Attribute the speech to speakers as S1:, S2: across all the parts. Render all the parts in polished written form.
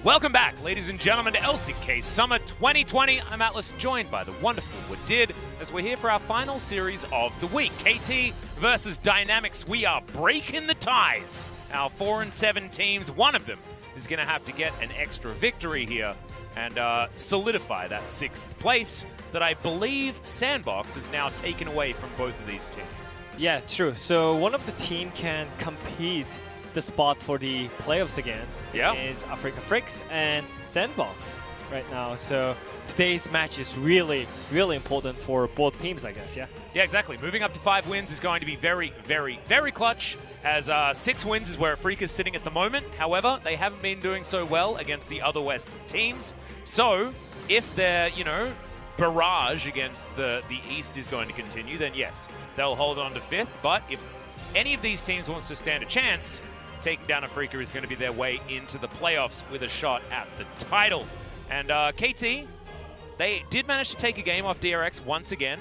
S1: Welcome back, ladies and gentlemen, to LCK Summer 2020. I'm Atlas, joined by the wonderful Wadid, as we're here for our final series of the week. KT versus Dynamics. We are breaking the ties. Our 4 and 7 teams, one of them is going to have to get an extra victory here and solidify that 6th place that I believe Sandbox has now taken away from both of these teams.
S2: Yeah, true. So one of the team can compete the spot for the playoffs again. Is Africa Fricks and Sandbox right now. So today's match is really, really important for both teams, I guess, yeah?
S1: Yeah, exactly. Moving up to 5 wins is going to be very, very, very clutch, as 6 wins is where Africa's sitting at the moment. However, they haven't been doing so well against the other Western teams. So if their, barrage against the East is going to continue, then yes, they'll hold on to 5th. But if any of these teams wants to stand a chance, taking down Africa is going to be their way into the playoffs with a shot at the title. And KT, they did manage to take a game off DRX once again,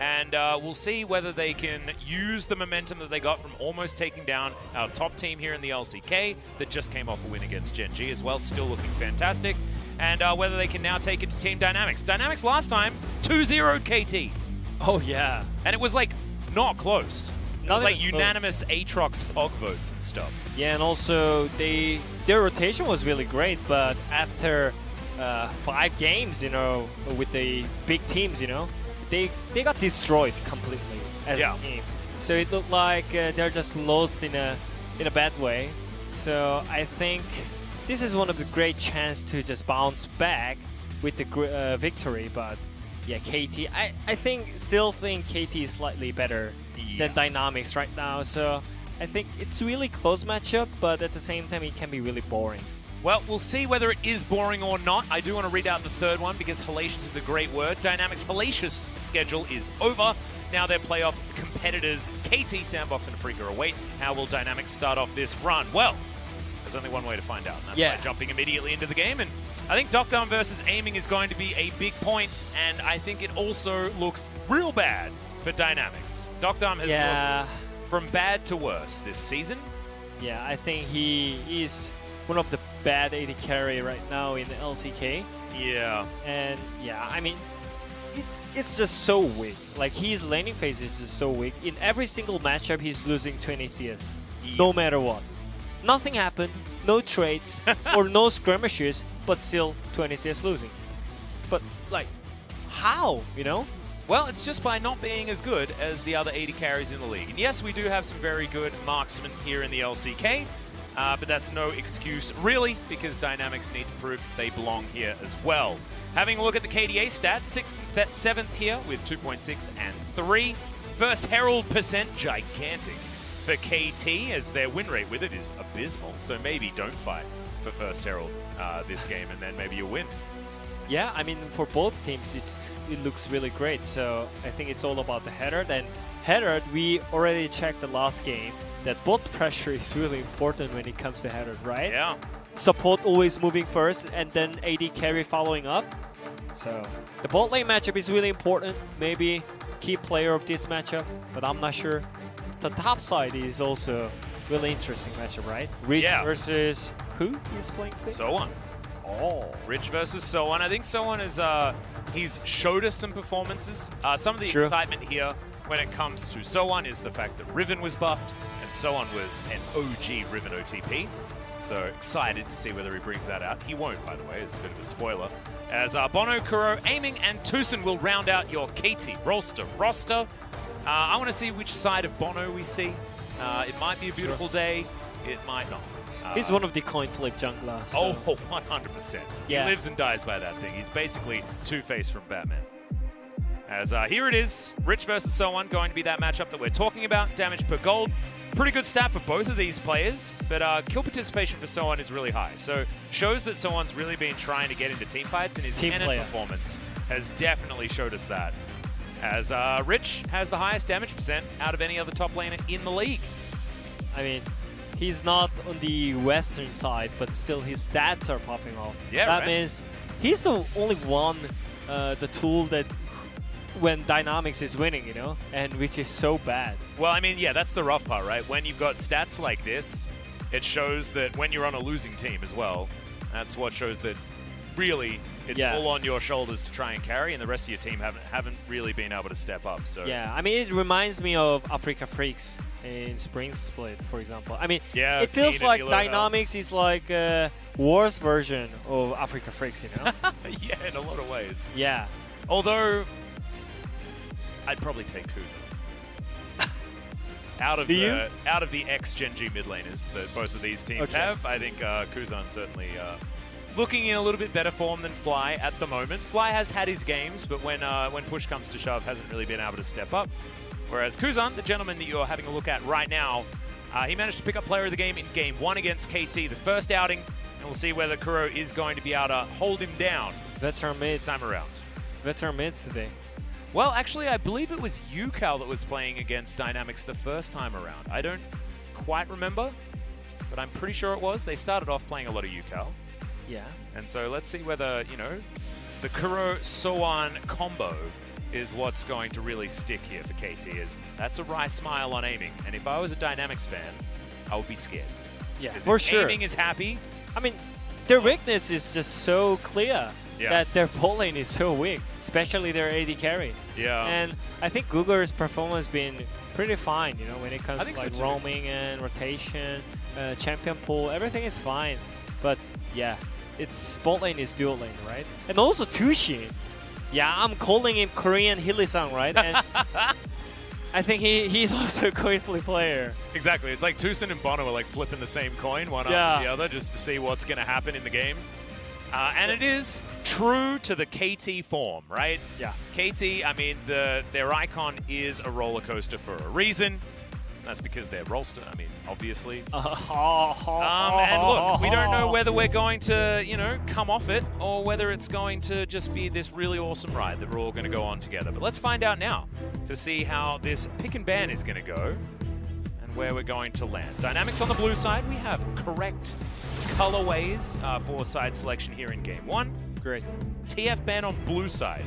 S1: and we'll see whether they can use the momentum that they got from almost taking down our top team here in the LCK that just came off a win against Gen G as well, still looking fantastic, and whether they can now take it to Team Dynamics. Dynamics last time 2-0'd KT.
S2: Oh, yeah.
S1: And it was, like, not close. It was like
S2: close.
S1: unanimous Aatrox POG votes and stuff.
S2: Yeah, and also their rotation was really great, but after 5 games, with the big teams, they got destroyed completely as a team. So it looked like they're just lost in a bad way. So I think this is one of the great chance to just bounce back with the victory. But yeah, KT, I still think KT is slightly better than Dynamics right now. So I think it's really close matchup, but at the same time it can be really boring.
S1: Well, we'll see whether it is boring or not. I do want to read out the third one because hellacious is a great word. Dynamics' hellacious schedule is over. Now their playoff competitors, KT, Sandbox, and Africa await. How will Dynamics start off this run? Well, there's only one way to find out, and that's by jumping immediately into the game. And I think Docdown versus Aiming is going to be a big point, and I think it also looks real bad for Dynamics. Docdown has looked from bad to worse this season.
S2: Yeah, I think he is one of the bad AD carry right now in the LCK.
S1: Yeah.
S2: And yeah, I mean, it's just so weak. Like, his laning phase is just so weak. In every single matchup, he's losing 20 CS. No matter what. Nothing happened, no trades, or no skirmishes, but still 20 CS losing. But, like, how,
S1: Well, it's just by not being as good as the other 80 carries in the league. And yes, we do have some very good marksmen here in the LCK, but that's no excuse, really, because Dynamics need to prove they belong here as well. Having a look at the KDA stats, 6th and 7th here with 2.6 and 3. First Herald percent, gigantic for KT, as their win rate with it is abysmal. So maybe don't fight for First Herald this game, and then maybe you'll win.
S2: Yeah, I mean, for both teams, it looks really great. So I think it's all about the header. Then header, we already checked the last game that bot pressure is really important when it comes to header, right?
S1: Yeah.
S2: Support always moving first, and then AD carry following up. So the bot lane matchup is really important. Maybe key player of this matchup, but I'm not sure. The top side is also really interesting matchup, right? Rich versus who is playing today?
S1: So-On.
S2: Oh.
S1: Rich versus So-On. I think So-On is, he's showed us some performances. Some of the excitement here when it comes to So-On is the fact that Riven was buffed, and So-On was an OG Riven OTP. So excited to see whether he brings that out. He won't, by the way, as a bit of a spoiler. As Bono, Kuro, Aiming, and Tucson will round out your KT Rolster roster. I want to see which side of Bono we see. It might be a beautiful day. It might not.
S2: He's one of the coin flip junglers. So.
S1: Oh, 100%.
S2: Yeah.
S1: He lives and dies by that thing. He's basically Two-Face from Batman. As here it is, Rich versus So-On, going to be that matchup that we're talking about. Damage per gold. Pretty good stat for both of these players, but kill participation for So-On is really high. So shows that So-On's really been trying to get into team fights, and his Tenet performance has definitely showed us that. As Rich has the highest damage percent out of any other top laner in the league.
S2: I mean, he's not on the western side, but still his stats are popping off.
S1: Yeah,
S2: that means he's the only one, the tool that when Dynamics is winning, and which is so bad.
S1: Well, I mean, yeah, that's the rough part, right? When you've got stats like this, it shows that when you're on a losing team as well, That's what shows that really it's all on your shoulders to try and carry, and the rest of your team haven't really been able to step up. So
S2: yeah, I mean, it reminds me of Africa Freaks in Spring Split, for example. I mean, it feels like Dynamics is like a worse version of Africa Freaks, you know?
S1: Yeah, in a lot of ways.
S2: Yeah.
S1: Although, I'd probably take Kuzan. out of the ex-Gen G mid laners that both of these teams have, I think Kuzan certainly looking in a little bit better form than Fly at the moment. Fly has had his games, but when push comes to shove, hasn't really been able to step up. Whereas Kuzan, the gentleman that you're having a look at right now, he managed to pick up player of the game in Game 1 against KT, the first outing, and we'll see whether Kuro is going to be able to hold him down
S2: Veteran mids.
S1: this time around.
S2: Veteran mids today.
S1: Well, actually, I believe it was Yukal that was playing against Dynamics the first time around. I don't quite remember, but I'm pretty sure it was. They started off playing a lot of Yukal.
S2: Yeah.
S1: And so let's see whether, the Kuro-Soan combo is what's going to really stick here for KT. That's a wry smile on aiming. And if I was a Dynamics fan, I would be scared.
S2: Yeah, for sure.
S1: Aiming is happy.
S2: I mean, their weakness is just so clear that their bot lane is so weak, especially their AD carry.
S1: Yeah.
S2: And I think Gugar's performance has been pretty fine, when it comes to like roaming and rotation, champion pool, everything is fine. But yeah, its bot lane is dual lane, right? And also Tushin. Yeah, I'm calling him Korean Hilly-san, right? And I think he's also a coin-flip player.
S1: Exactly. It's like Tucson and Bono are like flipping the same coin one after the other just to see what's going to happen in the game. And it is true to the KT form, right?
S2: Yeah.
S1: KT, I mean, their icon is a roller coaster for a reason. That's because they're Rolster, I mean, obviously. And look, we don't know whether we're going to, come off it or whether it's going to just be this really awesome ride that we're all going to go on together. But let's find out now to see how this pick and ban is going to go and where we're going to land. Dynamics on the blue side, we have correct colorways for side selection here in Game 1.
S2: Great.
S1: TF ban on blue side.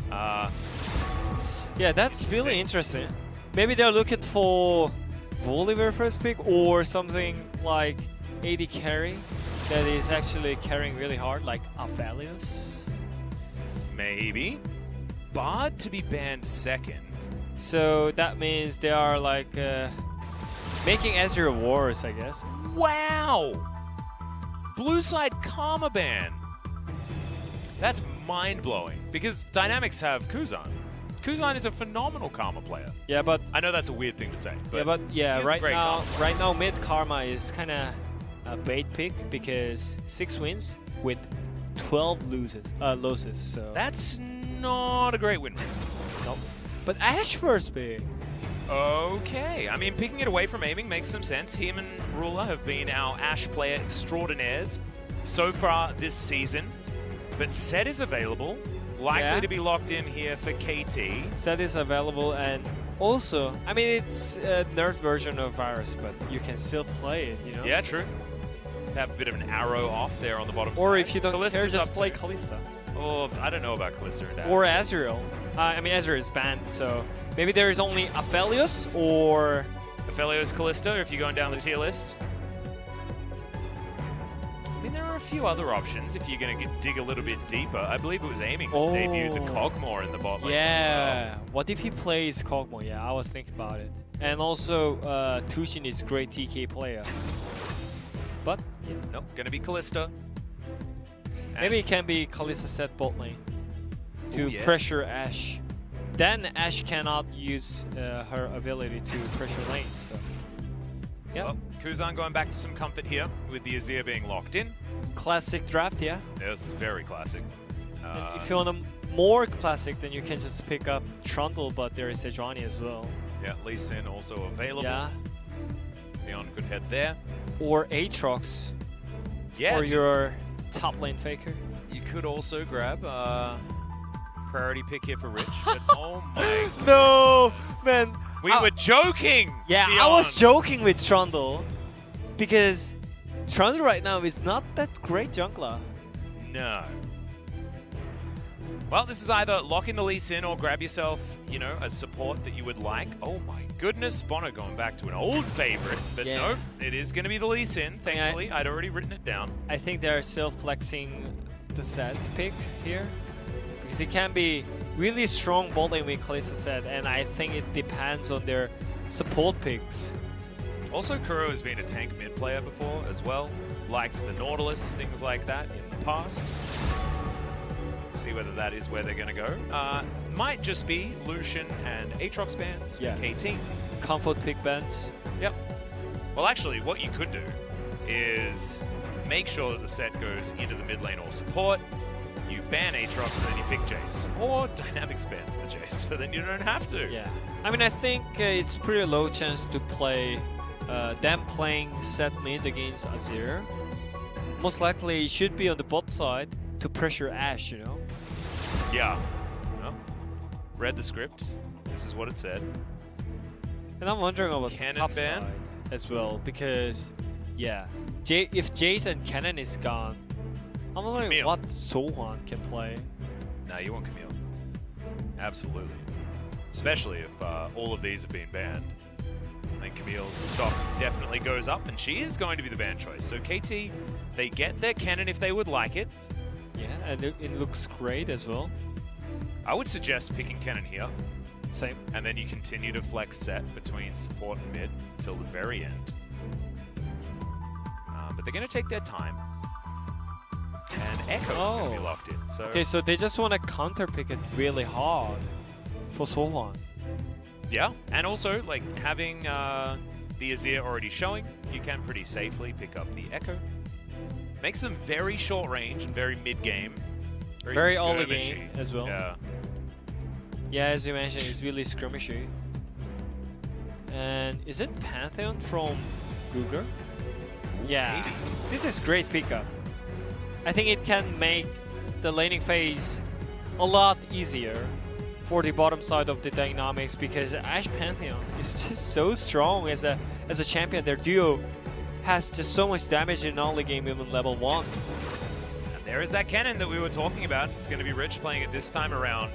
S2: Yeah, that's really interesting. Maybe they're looking for Volibear first pick or something like AD carry that is actually carrying really hard, like Aphelios.
S1: Maybe. Bard to be banned second.
S2: So that means they are like making Ezreal worse, I guess.
S1: Wow! Blue side Karma ban. That's mind-blowing because Dynamics have Kuzan. Kuzan is a phenomenal Karma player.
S2: Yeah, but
S1: I know that's a weird thing to say. But
S2: right now mid Karma is kind of a bait pick because 6 wins with 12 losses. So
S1: that's not a great win rate.
S2: Nope. But Ashe first pick.
S1: Okay, I mean picking it away from aiming makes some sense. Him and Ruler have been our Ashe player extraordinaires so far this season. But Set is available. Likely to be locked in here for KT.
S2: Set is available, and also, I mean, it's a nerf version of Virus, but you can still play it,
S1: Yeah, true. Have a bit of an arrow off there on the bottom side.
S2: Or if you don't care,
S1: Callista's
S2: just play Kalista.
S1: Oh, I don't know about Callista and that.
S2: Or Ezreal. I mean, Ezreal is banned, so maybe there is only Aphelios or...
S1: Aphelios, Callista, if you're going down the tier list. I mean, there are a few other options if you're going to dig a little bit deeper. I believe it was aiming that debuted the Kog'Maw in the bot lane.
S2: Yeah. What if he plays Kog'Maw? Yeah, I was thinking about it. And also, Tushin is a great TK player. But, yeah.
S1: Nope, going to be Callista.
S2: Maybe it can be Kalista set bot lane to pressure Ashe. Then Ashe cannot use her ability to pressure lane. So. Yeah.
S1: Well, Kuzan going back to some comfort here with the Azir being locked in.
S2: Classic draft, yeah.
S1: Yeah, this is very classic.
S2: If you want a more classic, then you can just pick up Trundle, but there is Sejuani as well.
S1: Yeah, Lee Sin also available.
S2: Yeah.
S1: Be on good head there.
S2: Or Aatrox.
S1: Yeah.
S2: Or your top lane faker.
S1: You could also grab priority pick here for Rich, but oh my god.
S2: No, man.
S1: We were joking!
S2: Yeah,
S1: Beyond.
S2: I was joking with Trundle because Trundle right now is not that great jungler.
S1: No. Well, this is either lock in the Lee Sin or grab yourself, you know, a support that you would like. Oh my goodness, Bono going back to an old favorite. But no, it is going to be the Lee Sin, thankfully. I'd already written it down.
S2: I think they're still flexing the set pick here. Because it can be really strong bot lane with Kalista set, and I think it depends on their support picks.
S1: Also, Kuro has been a tank mid player before as well. Liked the Nautilus, things like that in the past. See whether that is where they're going to go. Might just be Lucian and Aatrox bans.
S2: Yeah.
S1: KT.
S2: Comfort pick bans.
S1: Yep. Well, actually, what you could do is make sure that the set goes into the mid lane or support. You ban Aatrox and then you pick Jace. Or Dynamics bans the Jace, so then you don't have to.
S2: Yeah. I mean, I think it's pretty low chance to play them playing set mid against Azir. Most likely it should be on the bot side to pressure Ashe, you know?
S1: Yeah. Well, read the script. This is what it said.
S2: And I'm wondering about
S1: Cannon
S2: the top
S1: ban
S2: side as well, because, yeah, if Jace and Cannon is gone, I'm wondering
S1: Camille.
S2: what Sohan can play.
S1: No, you want Camille. Absolutely. Especially if all of these have been banned. I think Camille's stock definitely goes up, and she is going to be the ban choice. So KT, they get their Cannon if they would like it.
S2: Yeah, and it looks great as well.
S1: I would suggest picking Cannon here.
S2: Same.
S1: And then you continue to flex set between support and mid until the very end. But they're going to take their time. And Echo is going to be locked in. So
S2: okay, so they just want to counter pick it really hard for Sohan.
S1: yeah, and also like having the Azir already showing, you can pretty safely pick up the Echo. Makes them very short range and very mid game.
S2: Very early game as well.
S1: Yeah.
S2: Yeah, as you mentioned, it's really skirmishy. And is it Pantheon from Google? Yeah,
S1: maybe.
S2: This is great pickup. I think it can make the laning phase a lot easier for the bottom side of the dynamics, because Ashe Pantheon is just so strong as a champion. Their duo has just so much damage in early game, even level 1.
S1: And there is that cannon that we were talking about. It's going to be Rich playing it this time around.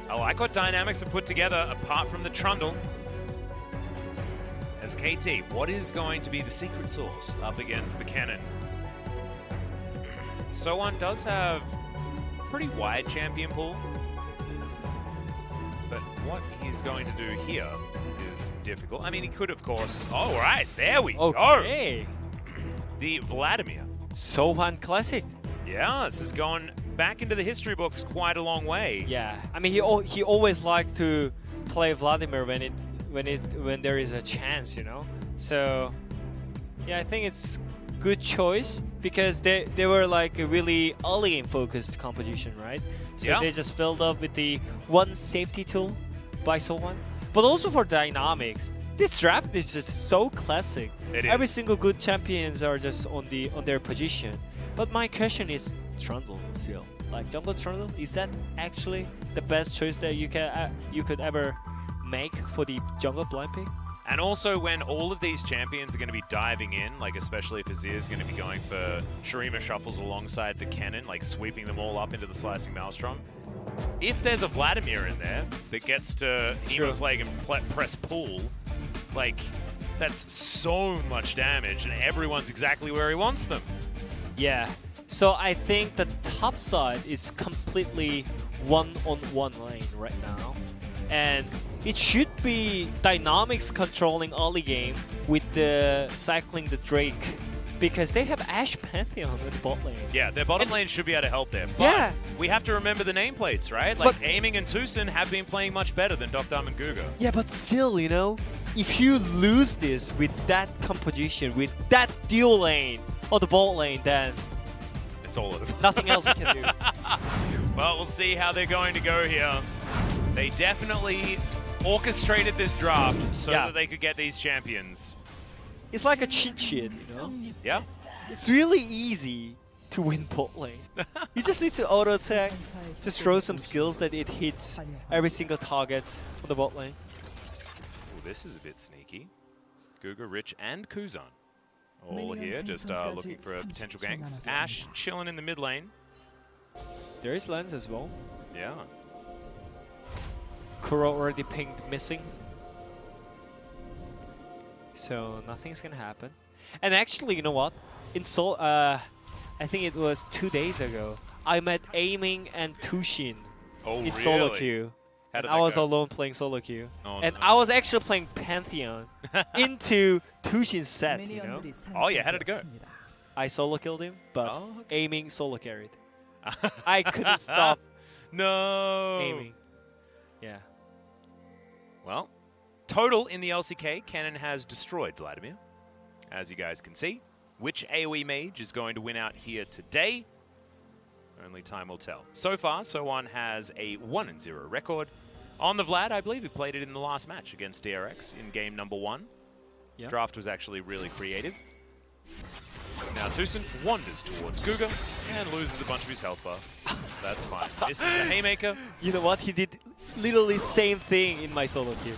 S1: I like what Dynamics have put together apart from the Trundle. As KT, what is going to be the secret sauce up against the cannon? Sohan does have a pretty wide champion pool. But what he's going to do here is difficult. I mean, he could, of course... Oh, right, there we go. The Vladimir.
S2: Sohan Classic.
S1: Yeah, this is going back into the history books quite a long way.
S2: Yeah, I mean, he always liked to play Vladimir when there is a chance, you know. So yeah, I think it's good choice, because they were like a really early game focused composition, right? So they just filled up with the one safety tool by Sohan. But also for Dynamics, this draft is just so classic. Every single good champions are just on their position. But my question is Trundle still. Like jungle Trundle, is that actually the best choice that you could ever make for the jungle blind pick?
S1: And also when all of these champions are going to be diving in, like especially if Azir is going to be going for Shurima shuffles alongside the cannon, like sweeping them all up into the slicing maelstrom. If there's a Vladimir in there that gets to Emo Plague and press pull, like that's so much damage, and everyone's exactly where he wants them.
S2: Yeah. So I think the top side is completely one-on-one lane right now. And it should be Dynamics controlling early game with the cycling the Drake, because they have Ashe Pantheon in the bot lane.
S1: Yeah, their bottom lane should be able to help there. But we have to remember the nameplates, right? Like Aiming and Tucson have been playing much better than Dr. and Guga.
S2: Yeah, but still, you know, if you lose this with that composition, with that dual lane or the bot lane, then
S1: it's all over.
S2: Nothing else you can do.
S1: Well, we'll see how they're going to go here. They definitely orchestrated this draft so that they could get these champions.
S2: It's like a cheat sheet, you know?
S1: Yeah.
S2: It's really easy to win bot lane. You just need to auto attack, just throw some skills that it hits every single target on the bot lane.
S1: Oh, this is a bit sneaky. Guga, Rich, and Kuzan all here, just looking for potential ganks. Ashe chilling in the mid lane.
S2: There is Lens as well.
S1: Yeah.
S2: Kuro already pinged missing. So nothing's gonna happen. And actually, you know what? In I think it was 2 days ago, I met Aiming and Tushin in solo queue. And I was alone playing solo queue.
S1: Oh,
S2: and
S1: no.
S2: I was actually playing Pantheon into Tushin's set, you know?
S1: Oh yeah, how did it go?
S2: I solo killed him, but
S1: okay.
S2: Aiming solo carried. I couldn't stop aiming. Yeah.
S1: Well, total in the LCK, Cannon has destroyed Vladimir, as you guys can see. Which AoE mage is going to win out here today? Only time will tell. So far, So1 has a 1-0 record. On the Vlad, I believe he played it in the last match against DRX in game number 1.
S2: Yep.
S1: Draft was actually really creative. Now Tucson wanders towards Guga and loses a bunch of his health bar. That's fine. This is the Haymaker.
S2: You know what? He did literally same thing in my solo queue.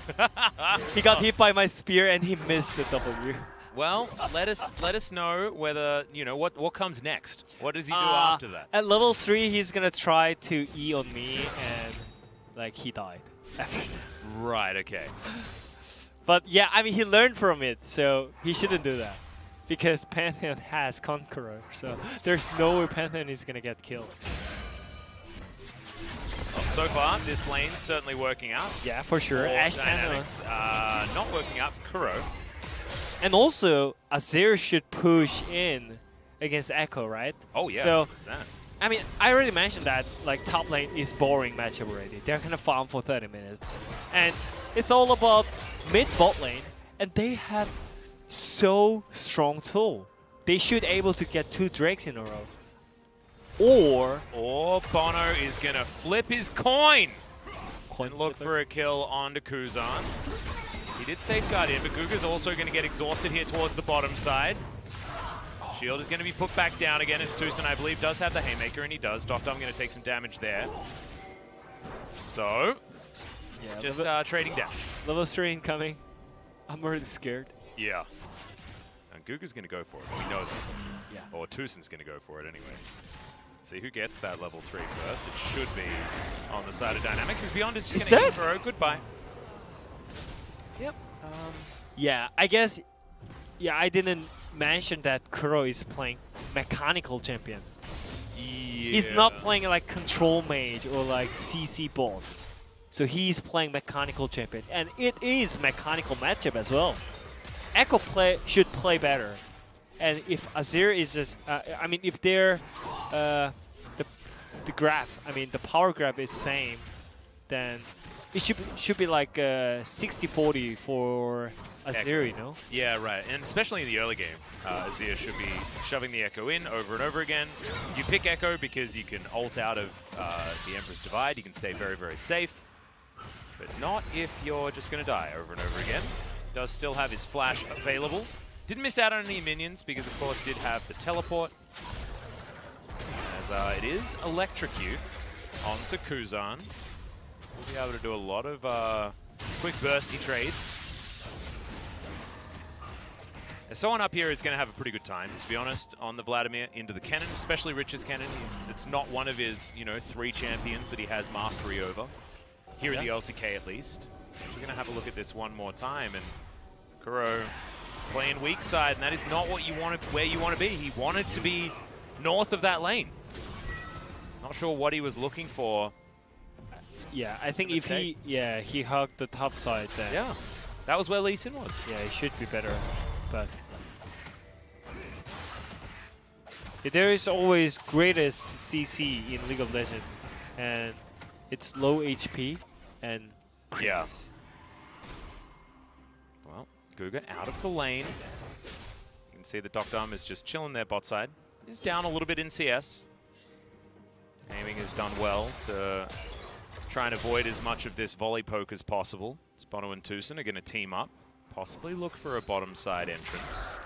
S2: He got hit by my spear and he missed the W.
S1: Well, let us know whether, you know, what comes next. What does he do after that?
S2: At level 3, he's gonna try to E on me, and like he died.
S1: Right. Okay.
S2: But yeah, I mean, he learned from it, so he shouldn't do that. Because Pantheon has Conqueror, so there's no way Pantheon is gonna get killed.
S1: So far, this lane's certainly working out.
S2: Yeah, for sure. Ash
S1: dynamics not working out for Kuro.
S2: And also, Azir should push in against Echo, right?
S1: Oh yeah.
S2: So,
S1: 100%.
S2: I mean, I already mentioned that like top lane is boring matchup already. They're gonna farm for 30 minutes, and it's all about mid bot lane, and they have so strong tool. They should able to get 2 Drakes in a row. Or
S1: Bono is gonna flip his coin and look
S2: flipper.
S1: for a kill onto Kuzan. He did safeguard in, but Guga's also going to get exhausted here towards the bottom side. Shield is going to be put back down again as Tucson, I believe, does have the Haymaker, and he does. Doctom going to take some damage there. So,
S2: Yeah,
S1: just trading down.
S2: Level 3 incoming. I'm already scared.
S1: Yeah. And Guga's going to go for it. We know that.
S2: Yeah.
S1: Or Tucson's going to go for it anyway. See who gets that level 3 first. It should be on the side of Dynamics. His Beyond is just going to throw. Goodbye. Yep.
S2: Yeah, I guess. Yeah, I didn't mention that Kuro is playing mechanical champion.
S1: Yeah.
S2: He's not playing like control mage or like CC bot. So he's playing mechanical champion, and it is mechanical matchup as well. Echo should play better, and if Azir is just, I mean, if they're the graph, I mean, the power graph is same, then it should be like 60-40 for Azir, you know?
S1: Yeah, right. And especially in the early game, Azir should be shoving the Echo in over and over again. You pick Echo because you can ult out of the Emperor's Divide. You can stay very, very safe. But not if you're just going to die over and over again. Does still have his flash available. Didn't miss out on any minions because, of course, did have the teleport. As it is Electrocute onto Kuzan. We'll be able to do a lot of quick bursty trades. And someone up here is going to have a pretty good time, to be honest, on the Vladimir into the cannon, especially Rich's cannon. It's not one of his, 3 champions that he has mastery over. Here in the LCK, at least. We're going to have a look at this one more time, and Kuro playing weak side, and that is not what you wanted, where you want to be. He wanted to be north of that lane. Not sure what he was looking for.
S2: Yeah, I think if he hugged the top side, then
S1: yeah, that was where Lee Sin was.
S2: Yeah, it should be better, but there is always greatest CC in League of Legends, and it's low HP and creeps.
S1: Yeah. Well, Guga out of the lane. You can see the Doctom is just chilling there bot side. He's down a little bit in CS. Aiming has done well to try and avoid as much of this volley poke as possible. Bono and Tucson are going to team up. Possibly look for a bottom side entrance.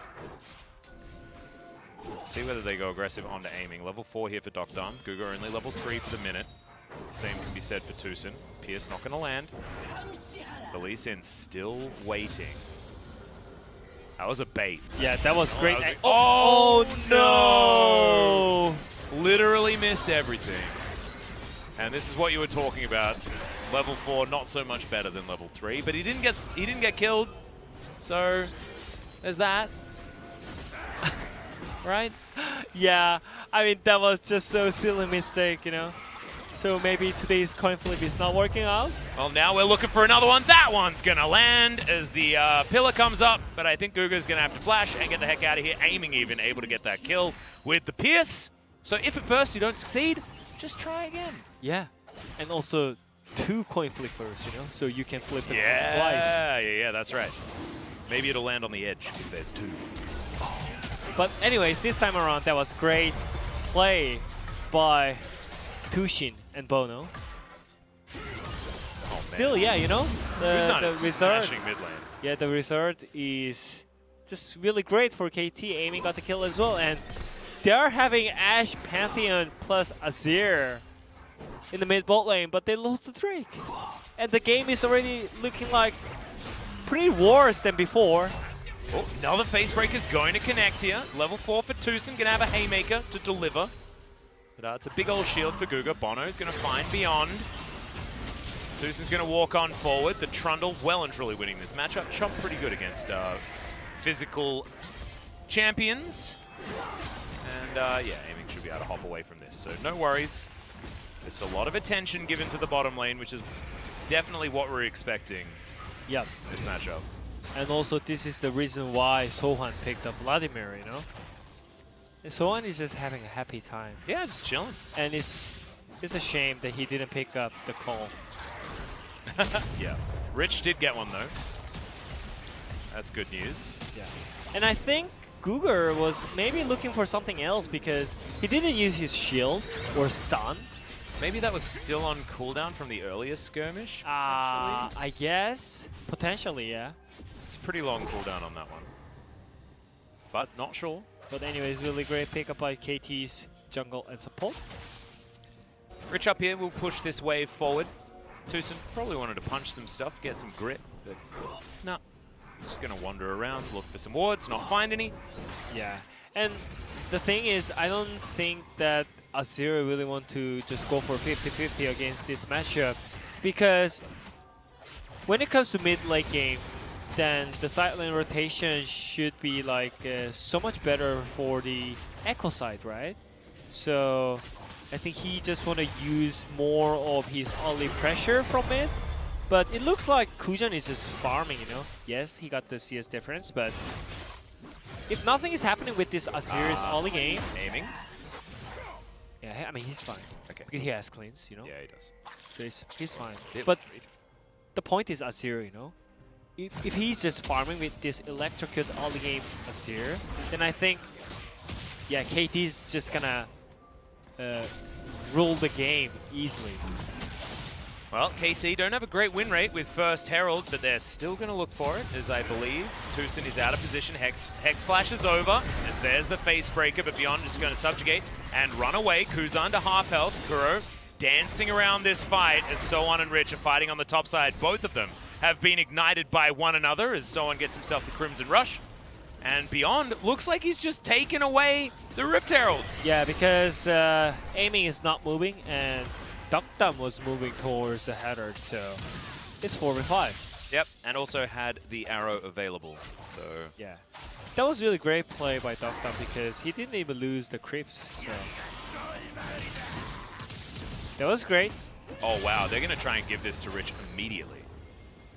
S1: See whether they go aggressive onto Aiming. Level 4 here for Doctom. Guga only level 3 for the minute. Same can be said for Tucson. Pierce not going to land. The Lee Sin still waiting. That was a bait.
S2: Yeah, that was great.
S1: That was
S2: oh no!
S1: Literally missed everything. And this is what you were talking about. Level 4, not so much better than level 3, but he didn't get killed. So there's that. Right?
S2: Yeah, I mean, that was just so silly mistake, you know? So maybe today's coin flip is not working out.
S1: Well, now we're looking for another one. That one's going to land as the pillar comes up, but I think Guga's going to have to flash and get the heck out of here, aiming even, able to get that kill with the Pierce. So if at first you don't succeed, just try again.
S2: Yeah, and also 2 coin flippers, you know, so you can flip them twice.
S1: Yeah, that's right. Maybe it'll land on the edge if there's 2.
S2: But anyways, this time around, that was great play by Tushin and Bono.
S1: Oh,
S2: Still, yeah, you know, the result.
S1: Mid lane.
S2: Yeah, the result is just really great for KT. Aiming got the kill as well, and they are having Ashe, Pantheon plus Azir in the mid bot lane, but they lost the Drake. And the game is already looking like pretty worse than before.
S1: Oh, another face breaker's going to connect here. Level 4 for Tucson, gonna have a haymaker to deliver. But it's a big old shield for Guga. Bono's gonna find beyond. Tucson's gonna walk on forward. The Trundle well and truly winning this matchup. Chomp pretty good against physical champions. And yeah, aiming should be able to hop away from this. So no worries. There's a lot of attention given to the bottom lane, which is definitely what we're expecting.
S2: Yep.
S1: This matchup.
S2: And also, this is the reason why Sohan picked up Vladimir, you know? And Sohan is just having a happy time.
S1: Yeah, just chilling.
S2: And it's a shame that he didn't pick up the call.
S1: Yeah. Rich did get one, though. That's good news.
S2: Yeah. And I think Guga was maybe looking for something else because he didn't use his shield or stun.
S1: Maybe that was still on cooldown from the earlier skirmish?
S2: I guess. Potentially, yeah.
S1: It's a pretty long cooldown on that one. But not sure.
S2: But anyways, really great pickup by KT's jungle and support.
S1: Rich up here will push this wave forward. Tucson probably wanted to punch some stuff, get some grit, but no. Just going to wander around, look for some wards, not find any.
S2: Yeah. And the thing is, I don't think that Azir really want to just go for 50-50 against this matchup, because when it comes to mid-late game, then the side lane rotation should be like so much better for the Echo side, right? So I think he just want to use more of his early pressure from mid. But it looks like Kujan is just farming, you know? Yes, he got the CS difference, but if nothing is happening with this Azir's early game...
S1: Aiming?
S2: Yeah, I mean, he's fine.
S1: Okay.
S2: Because he has cleans, you know?
S1: Yeah, he does.
S2: So he's fine. But the point is Azir, you know? If he's just farming with this electrocute early game Azir, then I think, yeah, KT's just gonna rule the game easily.
S1: Well, KT don't have a great win rate with first Herald, but they're still going to look for it, as I believe. Tucson is out of position. Hex Flash is over, as there's the face breaker, but Beyond is going to subjugate and run away. Kuzan to half health. Kuro dancing around this fight as Sohan and Rich are fighting on the top side. Both of them have been ignited by one another as Sohan gets himself the Crimson Rush. And Beyond looks like he's just taken away the Rift Herald.
S2: Yeah, because aiming is not moving, and Duckdam was moving towards the header, so it's 4v5.
S1: Yep, and also had the arrow available, so...
S2: Yeah. That was really great play by Duckdam because he didn't even lose the creeps, so... That was great.
S1: Oh wow, they're going to try and give this to Rich immediately.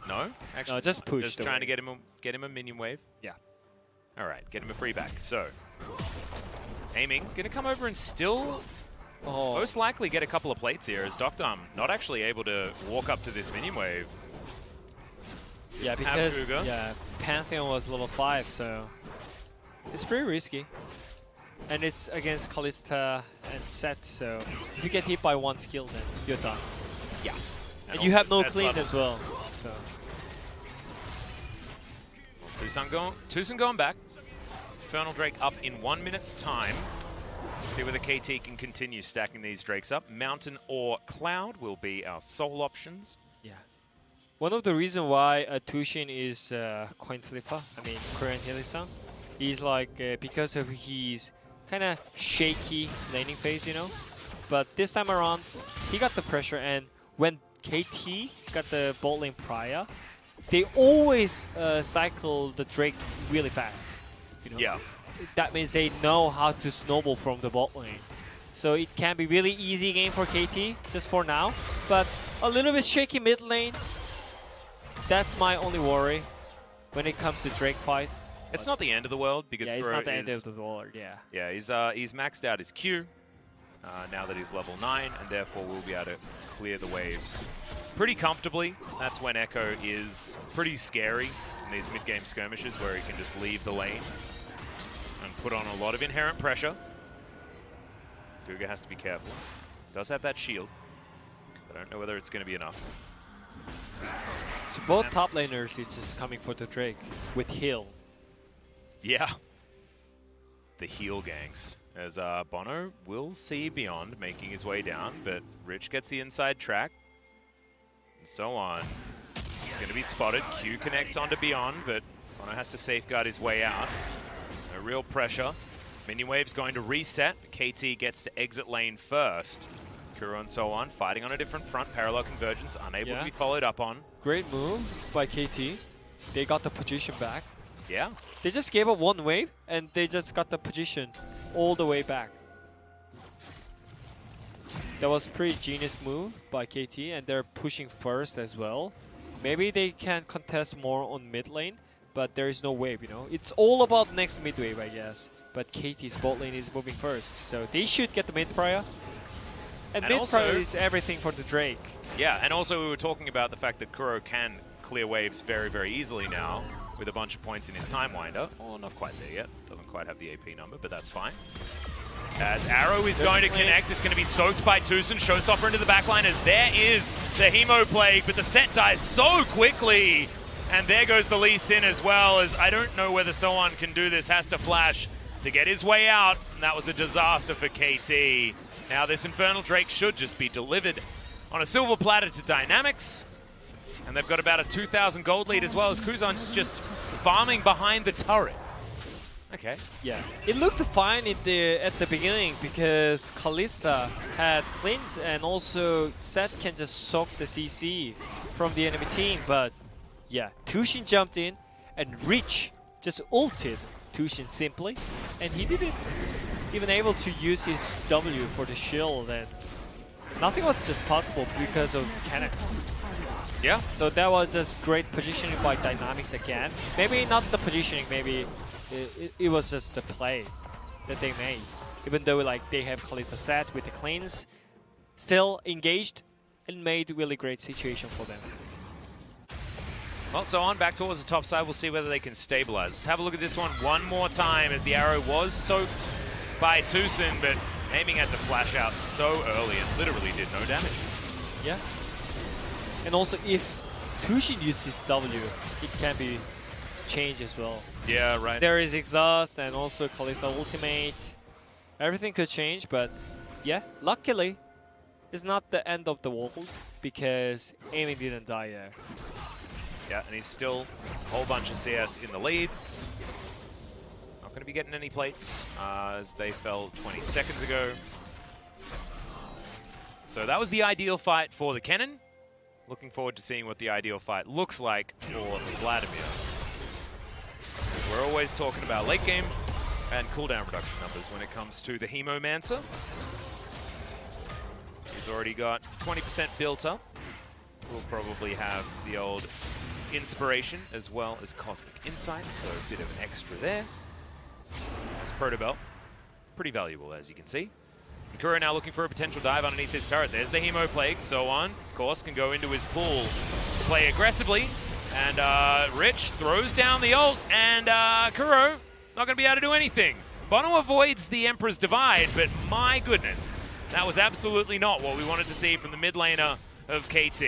S1: No? Actually,
S2: no, just push.
S1: Just trying to get him a minion wave?
S2: Yeah.
S1: Alright, get him a free back. So, aiming, going to come over and still... most likely get a couple of plates here as Doctor not actually able to walk up to this minion wave.
S2: Yeah, because Pantheon was level 5, so it's pretty risky. And it's against Kalista and Set, so if you get hit by one skill, then you're done.
S1: Yeah.
S2: And you have no clean as well. So.
S1: Tucson going back. Infernal Drake up in 1 minute's time. See whether KT can continue stacking these Drakes up. Mountain or Cloud will be our sole options.
S2: Yeah. One of the reasons why Tushin is coin flipper, I mean Korean Hillisang, is like because of his kind of shaky laning phase, you know. But this time around, he got the pressure, and when KT got the bot lane prior, they always cycle the Drake really fast. You know?
S1: Yeah.
S2: That means they know how to snowball from the bot lane. So it can be really easy game for KT, just for now. But a little bit shaky mid lane. That's my only worry when it comes to Drake fight.
S1: It's not the end of the world because
S2: yeah, it's
S1: Kuro
S2: not the end
S1: is,
S2: of the world, yeah.
S1: Yeah, he's maxed out his Q now that he's level 9, and therefore will be able to clear the waves pretty comfortably. That's when Echo is pretty scary in these mid-game skirmishes where he can just leave the lane and put on a lot of inherent pressure. Guga has to be careful. Does have that shield. I don't know whether it's going to be enough.
S2: So both top laners is just coming for the Drake with heal.
S1: Yeah. The heal gangs. As Bono will see Beyond making his way down, but Rich gets the inside track. And so on. Going to be spotted. Q connects onto Beyond, but Bono has to safeguard his way out. No real pressure. Minion wave's going to reset. KT gets to exit lane first. Kuro and so on, fighting on a different front. Parallel convergence, unable to be followed up on.
S2: Great move by KT. They got the position back.
S1: Yeah.
S2: They just gave up one wave, and they just got the position all the way back. That was pretty genius move by KT, and they're pushing first as well. Maybe they can contest more on mid lane, but there is no wave, you know. It's all about next mid wave, I guess. But KT's bot lane is moving first, so they should get the mid prior. And mid prior is everything for the Drake.
S1: Yeah, and also we were talking about the fact that Kuro can clear waves very, very easily now with a bunch of points in his Time Winder. Oh, not quite there yet. Doesn't quite have the AP number, but that's fine. As Arrow is going to connect, it's going to be soaked by Tucson. Showstopper into the backline as there is the Hemo Plague, but the set dies so quickly. And there goes the Lee Sin as well, as I don't know whether Soan can do this. Has to flash to get his way out, and that was a disaster for KT. Now this Infernal Drake should just be delivered on a silver platter to Dynamics. And they've got about a 2,000 gold lead as well, as Kuzan's just farming behind the turret. Okay.
S2: Yeah. It looked fine at the beginning because Kalista had cleanse, and also Seth can just soak the CC from the enemy team. But yeah, Tushin jumped in and Reach just ulted Tushin simply, and he didn't even able to use his W for the shield, and nothing was just possible because of Cannon.
S1: Yeah.
S2: So that was just great positioning by Dynamics again. Maybe not the positioning, maybe it was just the play that they made. Even though like they have Kalista set with the cleanse, still engaged and made really great situation for them.
S1: Well, so on back towards the top side, we'll see whether they can stabilize. Let's have a look at this one more time, as the arrow was soaked by Tucson, but aiming at the flash out so early and literally did no damage.
S2: Yeah. And also if Tushin uses W, it can be changed as well.
S1: Yeah, right.
S2: There is exhaust and also Kalista ultimate. Everything could change, but yeah, luckily it's not the end of the world because Amy didn't die there.
S1: Yeah, and he's still a whole bunch of CS in the lead. Not going to be getting any plates as they fell 20 seconds ago. So that was the ideal fight for the Kennen. Looking forward to seeing what the ideal fight looks like for Vladimir. We're always talking about late game and cooldown reduction numbers when it comes to the Hemomancer. He's already got 20% built up. We'll probably have the old Inspiration as well as Cosmic Insight, so a bit of an extra there. That's Protobelt. Pretty valuable, as you can see. And Kuro now looking for a potential dive underneath this turret. There's the Hemo Plague. So on, of course, can go into his pool to play aggressively. And Rich throws down the ult, and Kuro not going to be able to do anything. Bono avoids the Emperor's Divide, but my goodness, that was absolutely not what we wanted to see from the mid laner of KT.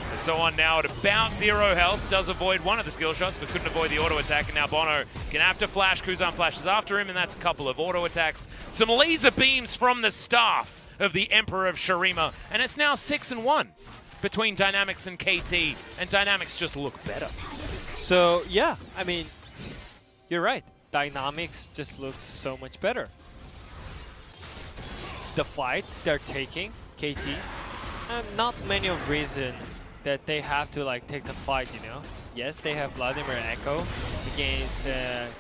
S1: And so on now at about 0 health, does avoid one of the skill shots, but couldn't avoid the auto attack, and now Bono can have to flash. Kuzan flashes after him, and that's a couple of auto attacks. Some laser beams from the staff of the Emperor of Shurima, and it's now 6-1 between Dynamics and KT, and Dynamics just look better.
S2: So yeah, I mean, you're right. Dynamics just looks so much better. The fight they're taking, KT, not many of reason that they have to like take the fight, you know. Yes, they have Vladimir Echo against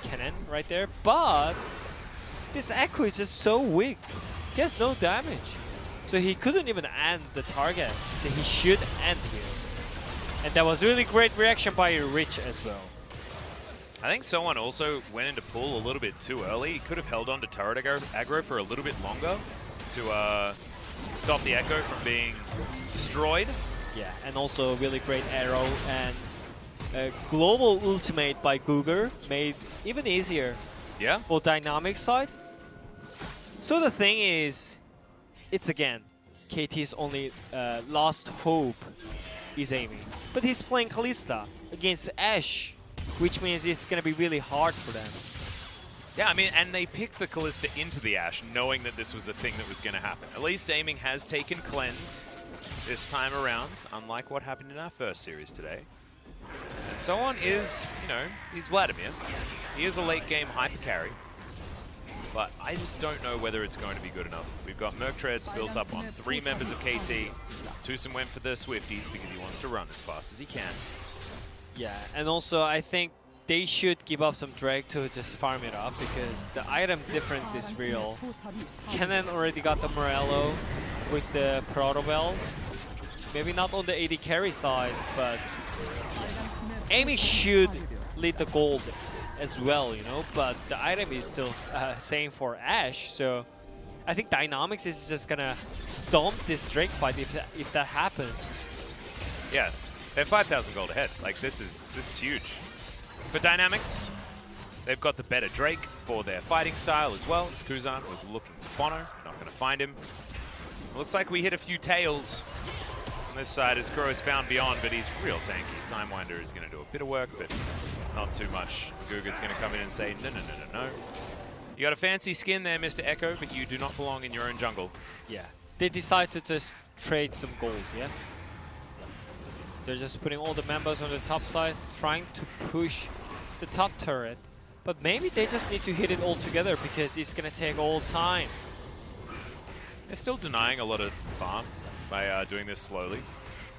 S2: Cannon right there, but this Echo is just so weak. He has no damage. So he couldn't even end the target that he should end here. And that was really great reaction by Rich as well.
S1: I think someone also went into pull a little bit too early. He could have held on to turret aggro for a little bit longer to stop the Echo from being destroyed.
S2: Yeah, and also a really great arrow and a global ultimate by Googer made even easier for dynamic side. So the thing is, it's again, KT's only last hope is aiming. But he's playing Kalista against Ashe, which means it's going to be really hard for them.
S1: Yeah, I mean, and they picked the Kalista into the Ashe knowing that this was a thing that was going to happen. At least aiming has taken cleanse this time around, unlike what happened in our first series today. And so on is, you know, he's Vladimir. He is a late game hyper carry. But I just don't know whether it's going to be good enough. We've got Merc Treads built up on 3 members of KT. Tucson went for the Swifties because he wants to run as fast as he can.
S2: Yeah, and also I think they should give up some Drake to just farm it up because the item difference is real. Cannon already got the Morello with the Protobell. Maybe not on the AD carry side, but Amy should lead the gold as well, you know, but the item is still same for Ashe, so I think Dynamics is just gonna stomp this Drake fight if that happens.
S1: Yeah, they're 5,000 gold ahead. Like, this is huge. For Dynamics, they've got the better Drake for their fighting style as well, as Kuzan was looking for Bono, not gonna find him. Looks like we hit a few tails on this side as Crow has found Beyond, but he's real tanky. Timewinder is gonna do a bit of work, but not too much. Guga's going to come in and say, no, no, no, no, no. You got a fancy skin there, Mr. Echo, but you do not belong in your own jungle.
S2: Yeah. They decide to just trade some gold, yeah? They're just putting all the members on the top side, trying to push the top turret. But maybe they just need to hit it all together because it's going to take all time.
S1: They're still denying a lot of farm by doing this slowly.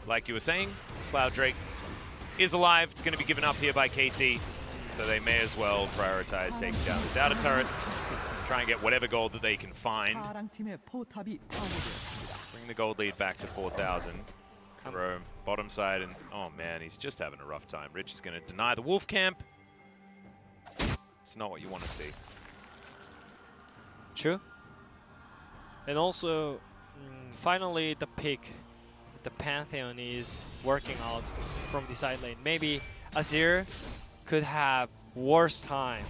S1: Like you were saying, Cloud Drake is alive. It's going to be given up here by KT. So they may as well prioritize taking down this outer turret. Try and get whatever gold that they can find. Bring the gold lead back to 4,000. Crow, bottom side, and oh man, he's just having a rough time. Rich is going to deny the wolf camp. It's not what you want to see.
S2: True. And also, finally the pick, the Pantheon is working out from the side lane. Maybe Azir could have worse time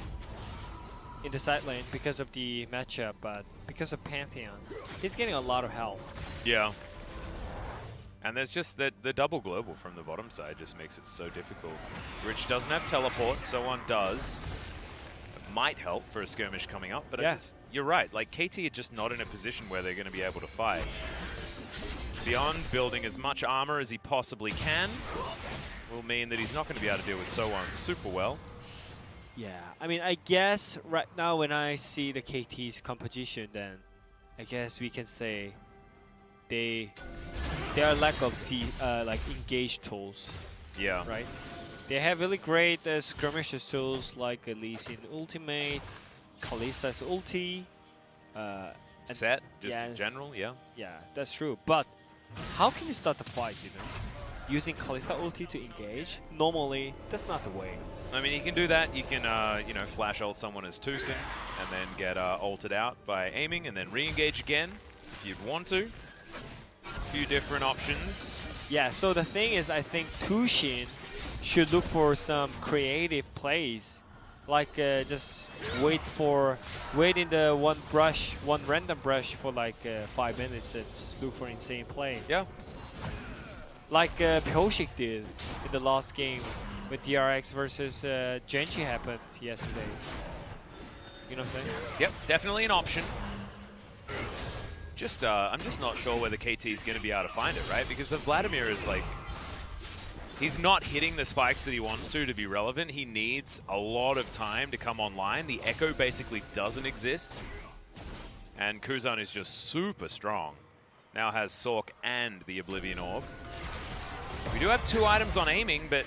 S2: in the side lane because of the matchup, but because of Pantheon, he's getting a lot of help.
S1: Yeah. And there's just the double global from the bottom side just makes it so difficult. Rich doesn't have teleport, so one does. It might help for a skirmish coming up, but you're right. Like, KT are just not in a position where they're going to be able to fight. Beyond building as much armor as he possibly can will mean that he's not going to be able to deal with So-One super well.
S2: Yeah, I mean, I guess right now when I see the KT's composition, then I guess we can say they are lack of like engage tools.
S1: Yeah.
S2: Right. They have really great skirmishes tools like Lee Sin ultimate, Kalista's ulti,
S1: set just in general. Yeah.
S2: Yeah, that's true. But how can you start the fight? You know, using Kalista ulti to engage? Normally, that's not the way.
S1: I mean, you can do that. You can, you know, flash ult someone as Tucson and then get ulted out by aiming and then re-engage again if you'd want to. A few different options.
S2: Yeah, so the thing is, I think Tushin should look for some creative plays. Like, just wait in the one random brush for like 5 minutes and just look for insane play.
S1: Yeah.
S2: Like Pyoshik did in the last game with DRX versus Genji happened yesterday. You know what I'm saying?
S1: Yep, definitely an option. Just, I'm just not sure whether KT is going to be able to find it, right? Because the Vladimir is like, he's not hitting the spikes that he wants to be relevant. He needs a lot of time to come online. The Echo basically doesn't exist. And Kuzan is just super strong. now has Sork and the Oblivion Orb. We do have 2 items on aiming, but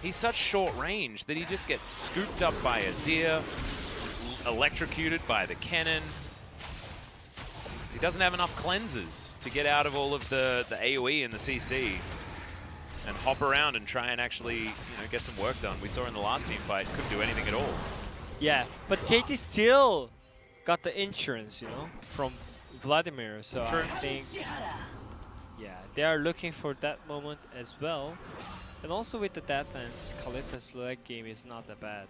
S1: he's such short range that he just gets scooped up by Azir, electrocuted by the cannon. He doesn't have enough cleanses to get out of all of the AoE and the CC and hop around and try and actually get some work done. We saw in the last team fight, couldn't do anything at all.
S2: Yeah, but KT still got the insurance, from Vladimir. So
S1: True.
S2: I think, yeah, they are looking for that moment as well. And also with the defense, Kalista's leg game is not that bad.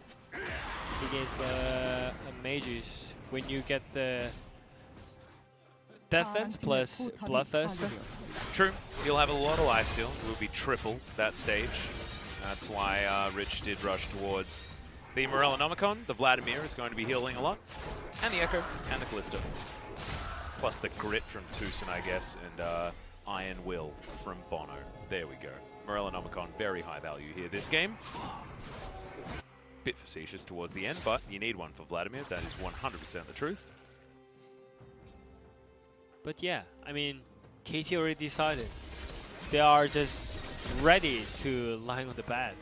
S2: Against the mages, when you get the defense plus Bloodthirster.
S1: True. He'll have a lot of lifesteal. It will be triple that stage. That's why Rich did rush towards the Morellonomicon. The Vladimir is going to be healing a lot. And the Echo and the Callisto. Plus the Grit from Tucson, I guess, and Iron Will from Bono. There we go. Morellonomicon, very high value here this game. Bit facetious towards the end, but you need one for Vladimir. That is 100% the truth.
S2: But yeah, I mean, KT already decided. They are just ready to line on the bat.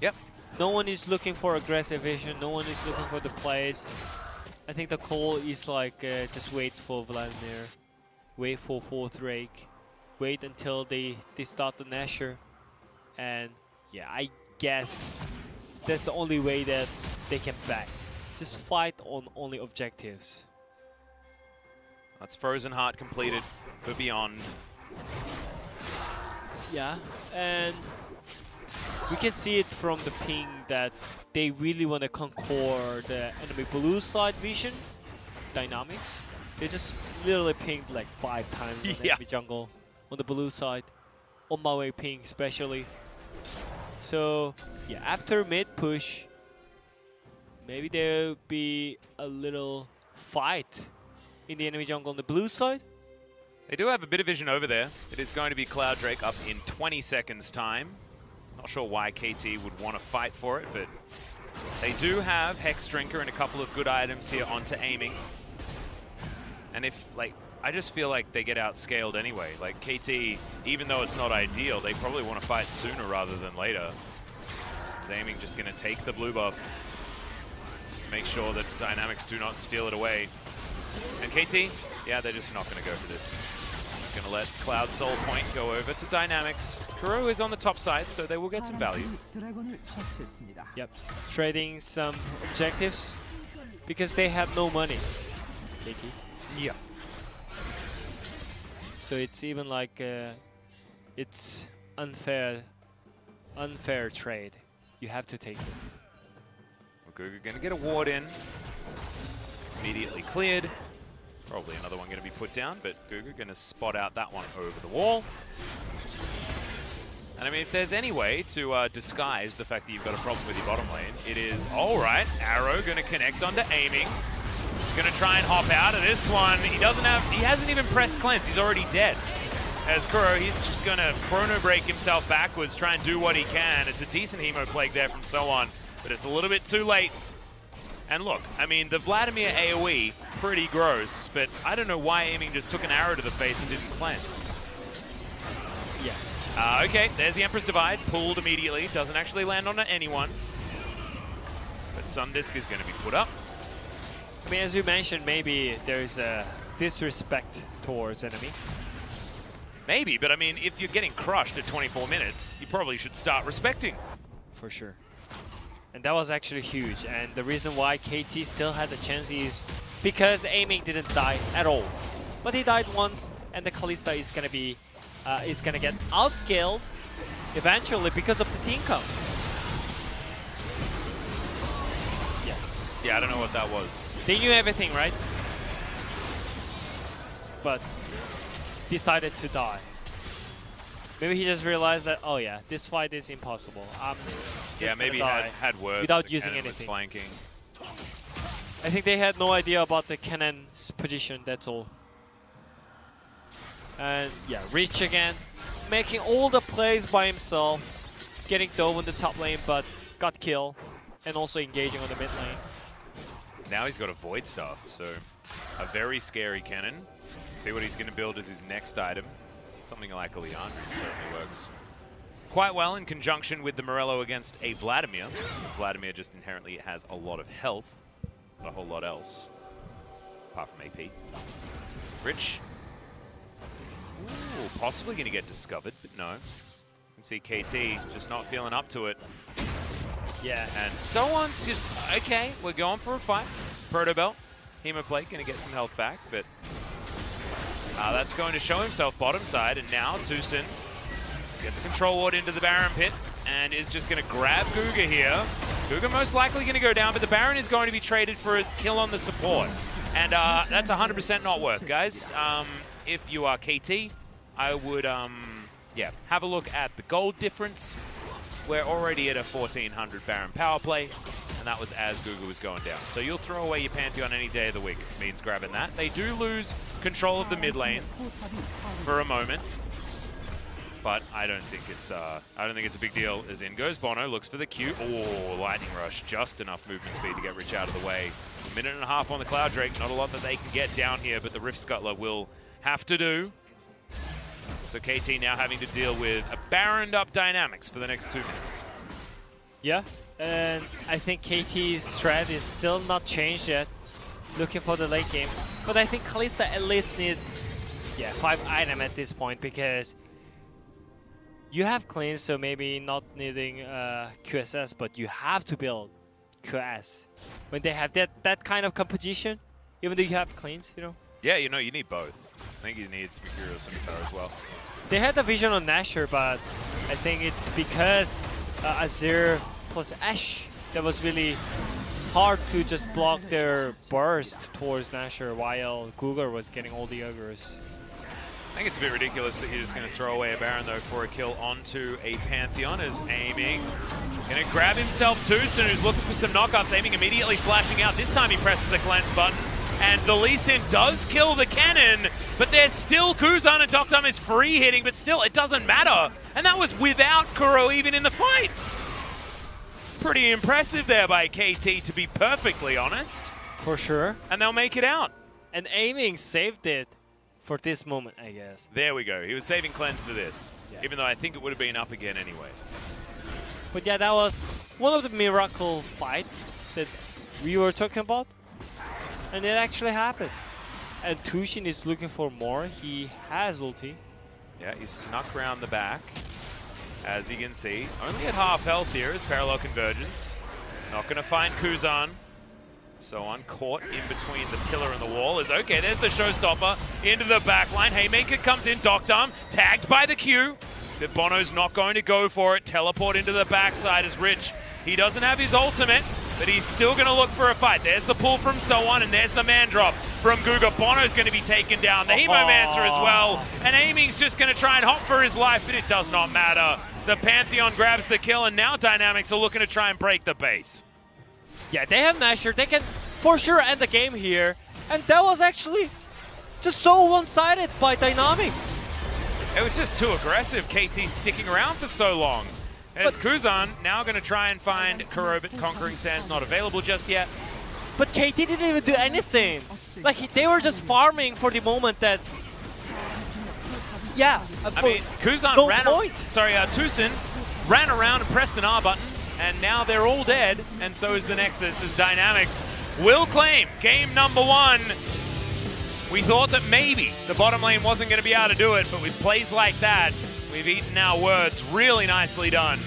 S1: Yep.
S2: No one is looking for aggressive vision. No one is looking for the plays. I think the call is like just wait for Vladimir, wait for 4th Drake, wait until they start the Nasher, and yeah, I guess that's the only way that they can back. Just fight on only objectives.
S1: That's Frozen Heart completed for Beyond.
S2: Yeah, and we can see it from the ping that they really want to conquer the enemy blue side vision dynamics. They just literally pinged like 5 times on the enemy jungle on the blue side. On my way ping especially. So yeah, after mid push, maybe there'll be a little fight in the enemy jungle on the blue side.
S1: They do have a bit of vision over there. It is going to be Cloud Drake up in 20 seconds time. Not sure why KT would want to fight for it, but they do have Hex Drinker and a couple of good items here onto aiming. And if, like, I just feel like they get outscaled anyway. Like, KT, even though it's not ideal, they probably want to fight sooner rather than later. Is aiming just going to take the blue buff just to make sure that Dynamics do not steal it away. And KT, yeah, they're just not going to go for this. Just going to let Cloud Soul Point go over to Dynamics. Kuro is on the top side, so they will get some value.
S2: Yep, trading some objectives because they have no money. KT.
S1: Yeah.
S2: So it's even like it's unfair trade. You have to take it.
S1: Gugu going to get a ward in. Immediately cleared. Probably another one going to be put down, but Gugu going to spot out that one over the wall. And I mean, if there's any way to disguise the fact that you've got a problem with your bottom lane, it is, all right, Arrow going to connect onto aiming. Just going to try and hop out of this one. He hasn't even pressed cleanse. He's already dead. As Kuro, he's just going to chrono break himself backwards, try and do what he can. It's a decent Hemo Plague there from So-On, but it's a little bit too late. And look, I mean, the Vladimir AoE, pretty gross, but I don't know why aiming just took an arrow to the face and didn't cleanse.
S2: Yeah.
S1: Okay, there's the Emperor's Divide, pulled immediately. Doesn't actually land on anyone. But Sundisk is going to be put up.
S2: I mean, as you mentioned, maybe there's a disrespect towards enemy.
S1: Maybe, but I mean, if you're getting crushed at 24 minutes, you probably should start respecting.
S2: For sure. And that was actually huge. And the reason why KT still had the chance is because aiming didn't die at all. But he died once, and the Kalista is gonna be get outscaled eventually because of the team count.
S1: Yeah, I don't know what that was.
S2: They knew everything, right? But decided to die. Maybe he just realized that, oh yeah, this fight is impossible.
S1: Yeah, maybe had word
S2: without using anything.
S1: Flanking.
S2: I think they had no idea about the cannon's position, that's all. And yeah, Reach again, making all the plays by himself, getting dove on the top lane, but got killed, and also engaging on the mid lane.
S1: Now he's got a Void Staff, so a very scary cannon. See what he's going to build as his next item. Something like a Leandri certainly works quite well in conjunction with the Morello against a Vladimir. Vladimir just inherently has a lot of health, not a whole lot else, apart from AP. Rich. Ooh, possibly going to get discovered, but no. You can see KT just not feeling up to it.
S2: Yeah.
S1: And so on, just, okay, we're going for a fight. Proto Belt, Hemoplate going to get some health back, but that's going to show himself bottom side. And now Tucson gets Control Ward into the Baron pit and is just going to grab Guga here. Guga most likely going to go down, but the Baron is going to be traded for a kill on the support. And that's 100% not worth, guys. If you are KT, I would, yeah, have a look at the gold difference. We're already at a 1400 Baron power play, and that was as Guga was going down. So you'll throw away your Pantheon any day of the week. It means grabbing that. They do lose control of the mid lane for a moment, but I don't think it's a big deal. As in goes Bono, looks for the Q. Oh, Lightning Rush, just enough movement speed to get Rich out of the way. A minute and a half on the Cloud Drake, not a lot that they can get down here, but the Rift Scuttler will have to do. So KT now having to deal with a Baroned up dynamics for the next 2 minutes.
S2: Yeah, and I think KT's strat is still not changed yet. Looking for the late game. But I think Kalista at least need 5 items at this point, because you have cleans, so maybe not needing QSS, but you have to build QS. When they have that kind of competition, even though you have cleans, you know?
S1: Yeah, you know, you need both. I think you need Mercurial Scimitar as well.
S2: They had the vision on Nashor, but I think it's because Azir plus Ashe that was really hard to just block their burst towards Nashor while Guga was getting all the ogres.
S1: I think it's a bit ridiculous that you're just going to throw away a Baron, though, for a kill onto a Pantheon. As aiming. Going to grab himself Tucson, who's looking for some knockups. Aiming immediately flashing out. This time he presses the cleanse button. And the Lee Sin does kill the cannon, but there's still Kuzan, and Doctum is free hitting, but still, it doesn't matter. And that was without Kuro even in the fight. Pretty impressive there by KT, to be perfectly honest.
S2: For sure.
S1: And they'll make it out.
S2: And aiming saved it for this moment, I guess.
S1: There we go. He was saving cleanse for this, even though I think it would have been up again anyway.
S2: But yeah, that was one of the miracle fights that we were talking about. And it actually happened. And Tushin is looking for more. He has ulti.
S1: Yeah, he's snuck around the back, as you can see. Only at half health here is Parallel Convergence. Not going to find Kuzan. So on, caught in between the pillar and the wall is okay. There's the showstopper into the backline. Haymaker comes in, Doctum, tagged by the Q. But Bono's not going to go for it. Teleport into the backside is Rich. He doesn't have his ultimate, but he's still going to look for a fight. There's the pull from Soan, and there's the man drop from Guga. Bono's going to be taken down. The Hemomancer as well. And Aiming's just going to try and hop for his life, but it does not matter. The Pantheon grabs the kill, and now Dynamics are looking to try and break the base.
S2: Yeah, they have Nashor. They can for sure end the game here. And that was actually just so one-sided by Dynamics.
S1: It was just too aggressive. KT sticking around for so long. As Kuzan now going to try and find Kuro, but Conquering Sand's not available just yet.
S2: But KT didn't even do anything. Like, they were just farming for the moment that... Yeah.
S1: I mean, Kuzan Tucson ran around and pressed an R button, and now they're all dead, and so is the Nexus, as Dynamics will claim game number 1. We thought that maybe the bottom lane wasn't going to be able to do it, but with plays like that, we've eaten our words. Really nicely done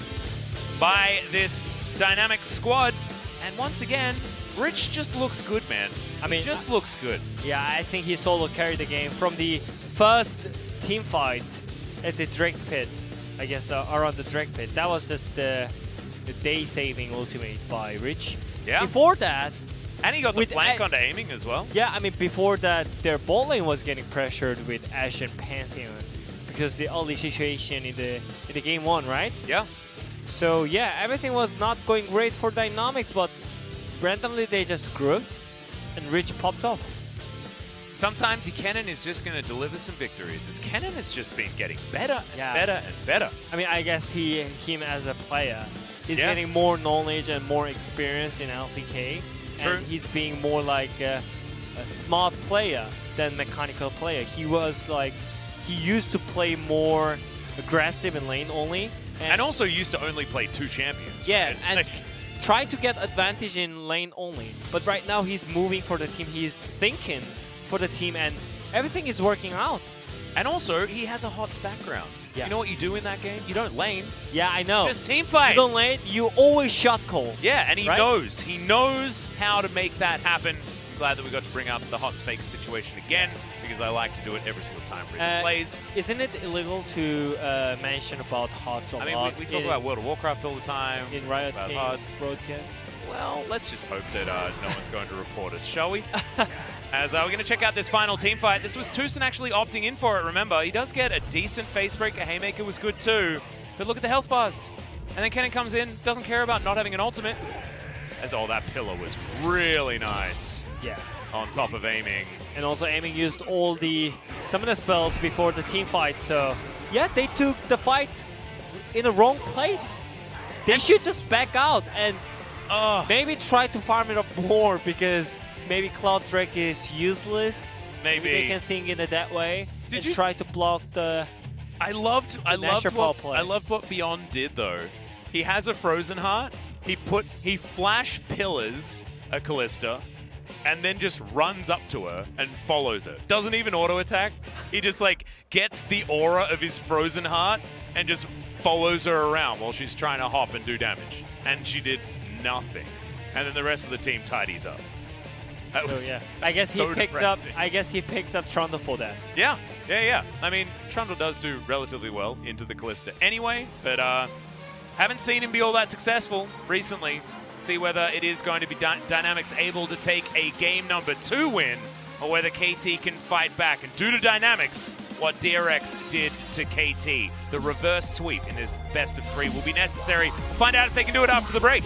S1: by this Dynamics squad. And once again, Rich just looks good, man. I mean, just looks good.
S2: Yeah, I think he solo carried the game from the first team fight at the Drake pit. I guess around the Drake pit. That was just the day-saving ultimate by Rich.
S1: Yeah.
S2: Before that...
S1: And he got the flank onto aiming as well.
S2: Yeah, I mean, before that, their bot lane was getting pressured with Ashe and Pantheon. Because the early situation in the game 1, right?
S1: Yeah.
S2: So yeah, everything was not going great for Dynamics, but randomly they just grouped and Rich popped up.
S1: Sometimes Kennen is just going to deliver some victories, as Kennen has just been getting better and better and better.
S2: I mean, I guess him as a player, he's getting more knowledge and more experience in LCK.
S1: True.
S2: And he's being more like a smart player than mechanical player. He was like, he used to play more aggressive in lane only.
S1: And also used to only play 2 champions.
S2: Yeah,
S1: right?
S2: and try to get advantage in lane only. But right now he's moving for the team. He's thinking for the team, and everything is working out.
S1: And also, he has a HOTS background.
S2: Yeah.
S1: You know what you do in that game? You don't lane.
S2: Yeah, I know.
S1: Just team fight.
S2: You don't lane, you always shot call.
S1: Yeah, and he
S2: right?
S1: knows. He knows how to make that happen. I'm glad that we got to bring up the HOTS fake situation again, because I like to do it every single time Rick plays.
S2: Isn't it illegal to mention about HOTS a lot?
S1: I mean, we talk about World of Warcraft all the time.
S2: In Riot
S1: about
S2: Games
S1: HOTS.
S2: broadcast?
S1: Well, let's just hope that no one's going to report us, shall we? As we're going to check out this final team fight. This was Tucson actually opting in for it, remember. He does get a decent face breaker. Haymaker was good too. But look at the health bars. And then Kennen comes in, doesn't care about not having an ultimate. As that pillar was really nice.
S2: Yeah.
S1: On top of aiming.
S2: And also aiming used all the summoner spells before the team fight. So, yeah, they took the fight in the wrong place. They should just back out and maybe try to farm it up more, because maybe Cloud Drake is useless. Maybe they can think in it that way. Did you try to block the?
S1: I loved what Beyond did though. He has a Frozen Heart. He flash pillars a Callista, and then just runs up to her and follows her. Doesn't even auto attack. He just like gets the aura of his Frozen Heart and just follows her around while she's trying to hop and do damage. And she did nothing. And then the rest of the team tidies up. That was
S2: I guess
S1: so
S2: he picked
S1: depressing.
S2: up. I guess he picked up Trundle for that.
S1: Yeah. I mean, Trundle does do relatively well into the Callista anyway, but haven't seen him be all that successful recently. See whether it is going to be Dynamics able to take a game number 2 win, or whether KT can fight back and do to Dynamics what DRX did to KT. The reverse sweep in his best of 3 will be necessary. We'll find out if they can do it after the break.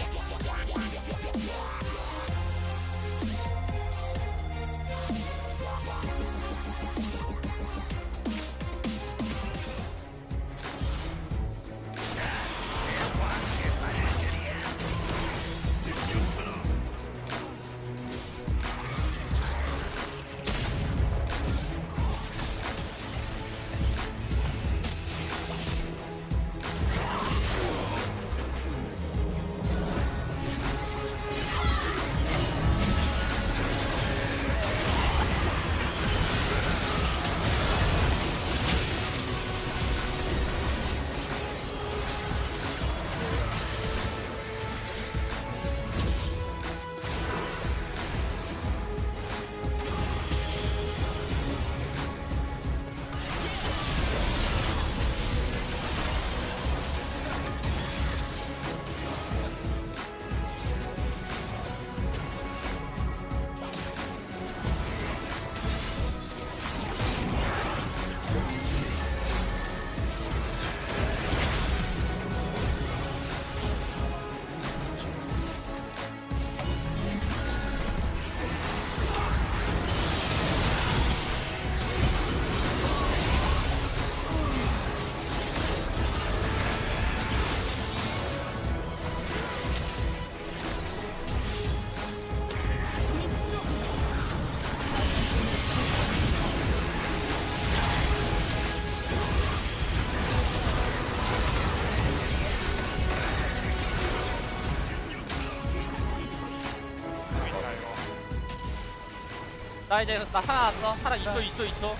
S3: 나 이제 나 살아났어. 살아 2초.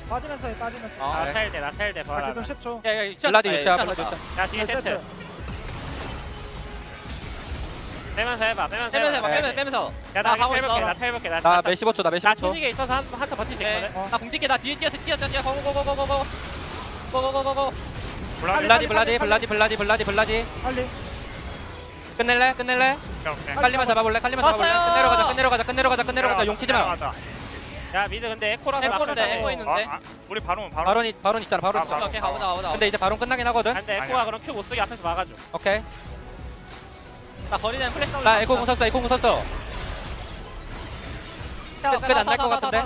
S4: 빠지면서 해, 빠지면서.
S2: 나 텔 돼.
S4: 바로 좀 10초.
S3: 야야
S5: 블라디 유치야, 블라디 유치야.
S2: 야, 뒤에 세트. 빼면서 해봐.
S3: 빼면서.
S2: 야,
S3: 나
S2: 나
S3: 가고 있어.
S2: 나 텔볼게.
S5: 나 메시 15초, 나 메시
S2: 나
S5: 15초.
S2: 초식에 있어서 한타 버틸 수 있거든.
S3: 나 공격해. 나 뒤에 뛰어. 고고고고고.
S5: 블라디.
S4: 빨리.
S5: 끝낼래? 칼리만 잡아볼래? 끝내러 가자. 용치지 마.
S2: 야, 미드 근데 에코라서
S3: 에코인데 에코 있는데.
S6: 우리 바론
S5: 바론 있잖아, 바론.
S3: 오케이 가보자.
S5: 근데 이제 바론 끝나긴 하거든.
S2: 근데 에코가 그럼 큐 못 쓰게 앞에서 막아줘.
S5: 오케이.
S3: 나 거리는 플래시.
S5: 나 에코 공 썼어. 끝 안 날 것 같은데?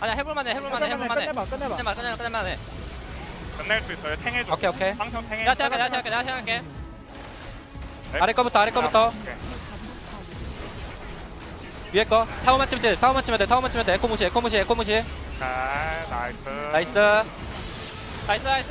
S3: 아니야 해볼만해.
S4: 끝내봐.
S3: 끝내만해.
S6: 끝낼 수 있어요. 탱해줘.
S5: 오케이.
S6: 방청 탱해.
S3: 내가 생각할게.
S5: 아래 거부터. 위에 거 타워만 치면 돼. 타워만 치면 돼. 타워만 치면 돼. 에코 무시. 에코 무시. 에코 무시.
S6: 잘 나이스.
S5: 나이스.
S3: 나이스 나이스